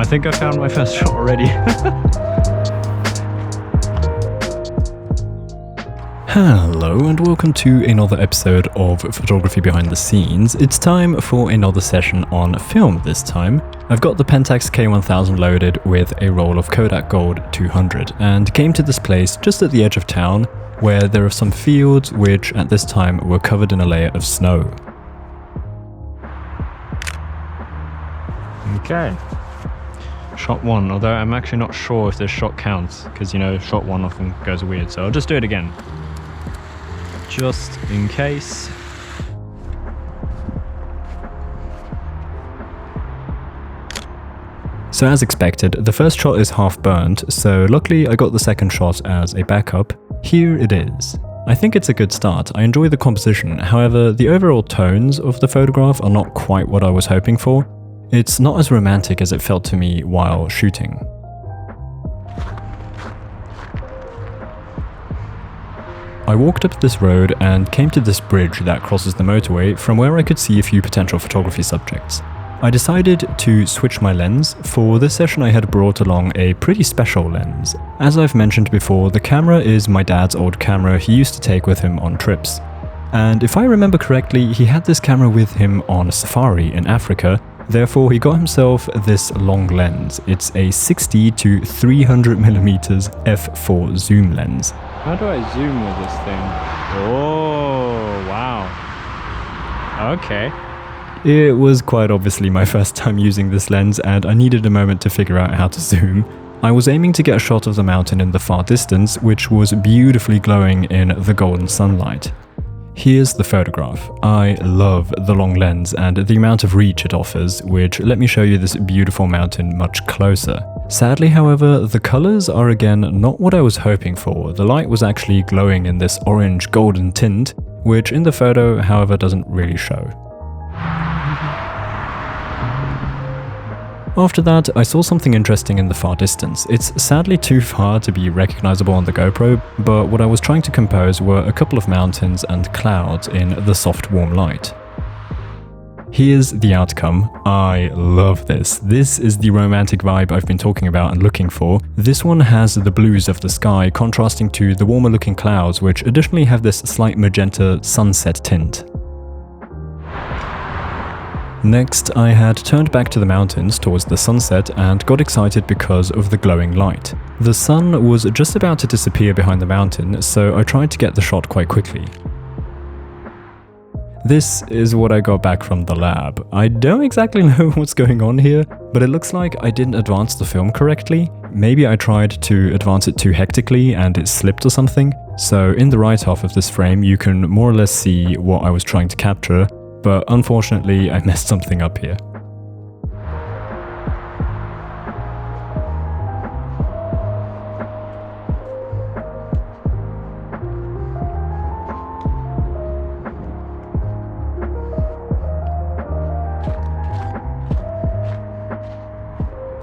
I think I found my first shot already. Hello and welcome to another episode of Photography Behind the Scenes. It's time for another session on film this time. I've got the Pentax K1000 loaded with a roll of Kodak Gold 200 and came to this place just at the edge of town where there are some fields which at this time were covered in a layer of snow. Okay. Shot one, although I'm actually not sure if this shot counts because, you know, shot one often goes weird, so I'll just do it again. Just in case. So as expected, the first shot is half burnt, so luckily I got the second shot as a backup. Here it is. I think it's a good start. I enjoy the composition, however, the overall tones of the photograph are not quite what I was hoping for. It's not as romantic as it felt to me while shooting. I walked up this road and came to this bridge that crosses the motorway from where I could see a few potential photography subjects. I decided to switch my lens. For this session I had brought along a pretty special lens. As I've mentioned before, the camera is my dad's old camera he used to take with him on trips. And if I remember correctly, he had this camera with him on a safari in Africa, therefore he got himself this long lens. It's a 60 to 300mm f4 zoom lens. How do I zoom with this thing? Oh, wow. Okay. It was quite obviously my first time using this lens and I needed a moment to figure out how to zoom. I was aiming to get a shot of the mountain in the far distance, which was beautifully glowing in the golden sunlight. Here's the photograph. I love the long lens and the amount of reach it offers, which let me show you this beautiful mountain much closer. Sadly, however, the colors are again not what I was hoping for. The light was actually glowing in this orange golden tint, which in the photo, however, doesn't really show. After that, I saw something interesting in the far distance. It's sadly too far to be recognizable on the GoPro, but what I was trying to compose were a couple of mountains and clouds in the soft warm light. Here's the outcome. I love this. This is the romantic vibe I've been talking about and looking for. This one has the blues of the sky contrasting to the warmer looking clouds, which additionally have this slight magenta sunset tint. Next, I had turned back to the mountains towards the sunset and got excited because of the glowing light. The sun was just about to disappear behind the mountain, so I tried to get the shot quite quickly. This is what I got back from the lab. I don't exactly know what's going on here, but it looks like I didn't advance the film correctly. Maybe I tried to advance it too hectically and it slipped or something. So in the right half of this frame you can more or less see what I was trying to capture, but unfortunately I messed something up here.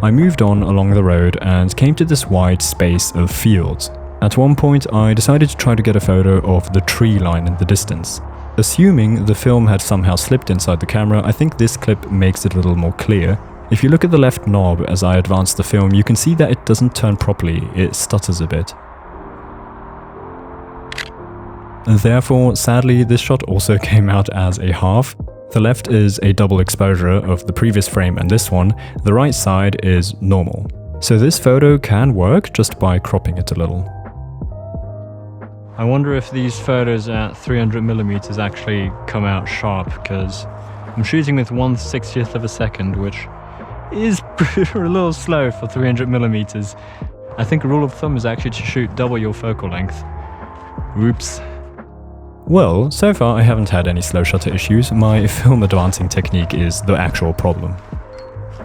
I moved on along the road and came to this wide space of fields. At one point I decided to try to get a photo of the tree line in the distance. Assuming the film had somehow slipped inside the camera, I think this clip makes it a little more clear. If you look at the left knob as I advance the film, you can see that it doesn't turn properly, it stutters a bit. Therefore, sadly, this shot also came out as a half. The left is a double exposure of the previous frame and this one, the right side is normal. So this photo can work just by cropping it a little. I wonder if these photos at 300mm actually come out sharp, because I'm shooting with 1/60th of a second, which is a little slow for 300mm. I think a rule of thumb is actually to shoot double your focal length. Oops. Well, so far I haven't had any slow shutter issues. My film advancing technique is the actual problem.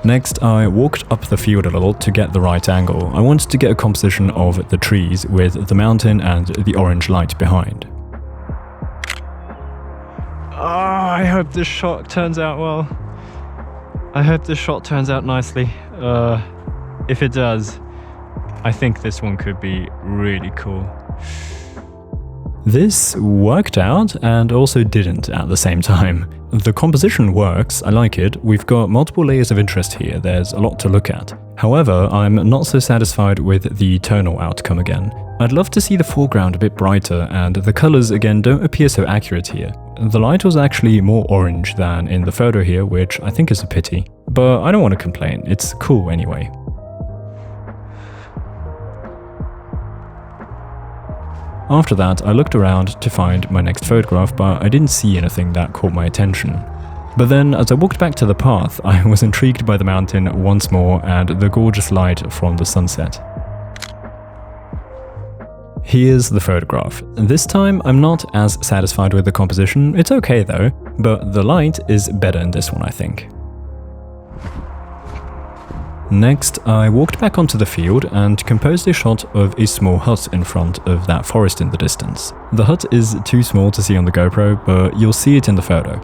Next, I walked up the field a little to get the right angle. I wanted to get a composition of the trees with the mountain and the orange light behind. I hope this shot turns out well. I hope this shot turns out nicely. If it does, I think this one could be really cool. This worked out and also didn't at the same time. The composition works, I like it, we've got multiple layers of interest here, there's a lot to look at. However, I'm not so satisfied with the tonal outcome again. I'd love to see the foreground a bit brighter, and the colours again don't appear so accurate here. The light was actually more orange than in the photo here, which I think is a pity. But I don't want to complain, it's cool anyway. After that, I looked around to find my next photograph, but I didn't see anything that caught my attention. But then, as I walked back to the path, I was intrigued by the mountain once more and the gorgeous light from the sunset. Here's the photograph. This time, I'm not as satisfied with the composition, it's okay though, but the light is better in this one, I think. Next, I walked back onto the field and composed a shot of a small hut in front of that forest in the distance. The hut is too small to see on the GoPro, but you'll see it in the photo.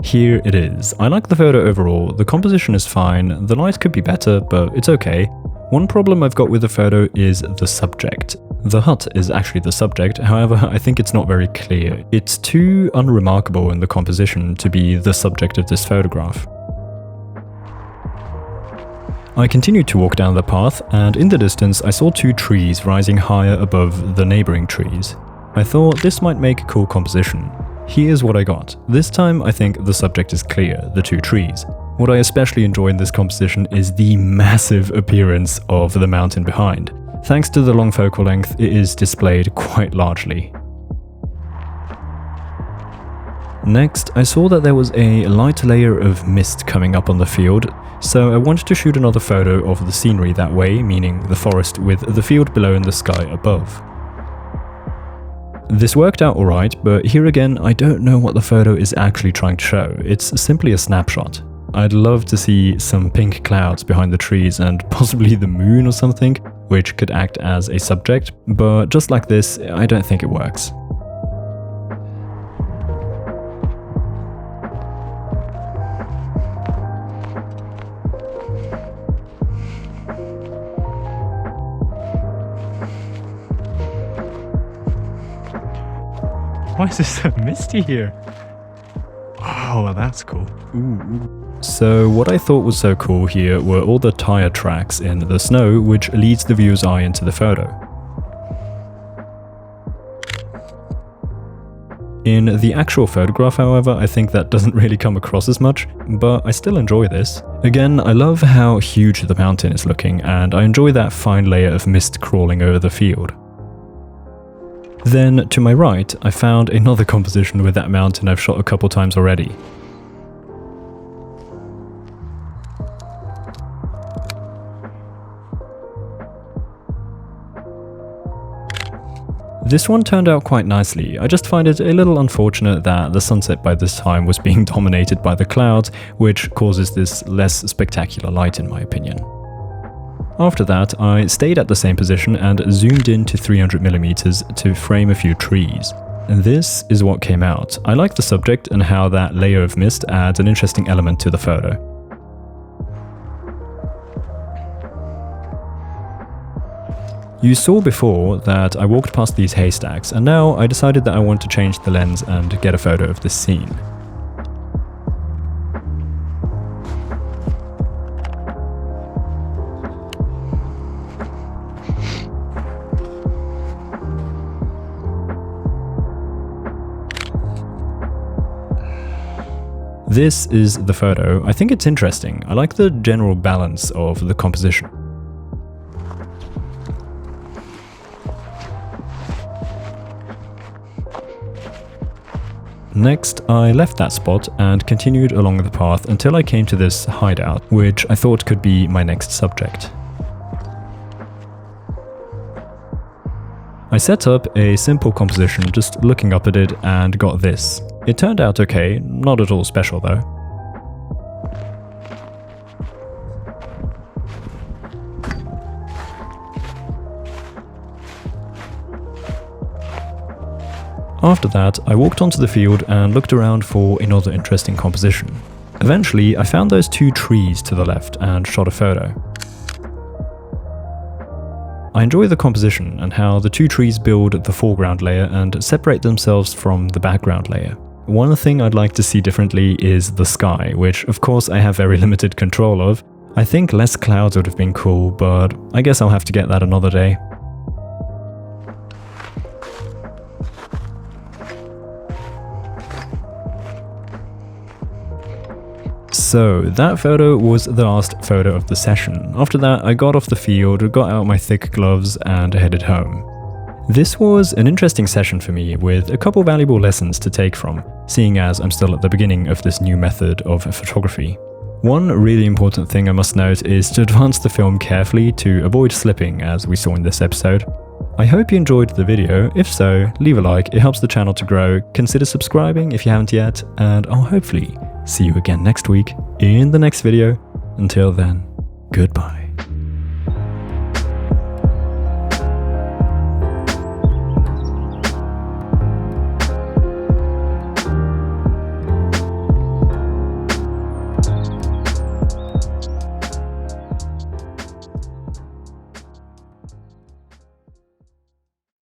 Here it is. I like the photo overall, the composition is fine, the light could be better, but it's okay. One problem I've got with the photo is the subject. The hut is actually the subject, however I think it's not very clear. It's too unremarkable in the composition to be the subject of this photograph. I continued to walk down the path, and in the distance I saw two trees rising higher above the neighboring trees. I thought this might make a cool composition. Here's what I got. This time I think the subject is clear, the two trees. What I especially enjoy in this composition is the massive appearance of the mountain behind. Thanks to the long focal length, it is displayed quite largely. Next, I saw that there was a light layer of mist coming up on the field, so I wanted to shoot another photo of the scenery that way, meaning the forest with the field below and the sky above. This worked out alright, but here again I don't know what the photo is actually trying to show, it's simply a snapshot. I'd love to see some pink clouds behind the trees and possibly the moon or something, which could act as a subject, but just like this, I don't think it works. Why is it so misty here? Oh, that's cool. Ooh. So what I thought was so cool here were all the tire tracks in the snow, which leads the viewer's eye into the photo. In the actual photograph, however, I think that doesn't really come across as much, but I still enjoy this. Again, I love how huge the mountain is looking, and I enjoy that fine layer of mist crawling over the field. Then, to my right, I found another composition with that mountain I've shot a couple times already. This one turned out quite nicely. I just find it a little unfortunate that the sunset by this time was being dominated by the clouds, which causes this less spectacular light in my opinion. After that, I stayed at the same position and zoomed in to 300mm to frame a few trees. And this is what came out. I like the subject and how that layer of mist adds an interesting element to the photo. You saw before that I walked past these haystacks, and now I decided that I want to change the lens and get a photo of this scene. This is the photo. I think it's interesting. I like the general balance of the composition. Next, I left that spot and continued along the path until I came to this hideout, which I thought could be my next subject. I set up a simple composition just looking up at it and got this. It turned out okay, not at all special though. After that, I walked onto the field and looked around for another interesting composition. Eventually, I found those two trees to the left and shot a photo. I enjoy the composition and how the two trees build the foreground layer and separate themselves from the background layer. One thing I'd like to see differently is the sky, which of course I have very limited control of. I think less clouds would have been cool, but I guess I'll have to get that another day. So that photo was the last photo of the session. After that, I got off the field, got out my thick gloves and headed home. This was an interesting session for me with a couple valuable lessons to take from, seeing as I'm still at the beginning of this new method of photography. One really important thing I must note is to advance the film carefully to avoid slipping, as we saw in this episode. I hope you enjoyed the video. If so, leave a like, it helps the channel to grow. Consider subscribing if you haven't yet, and I'll hopefully see you again next week in the next video. Until then, goodbye.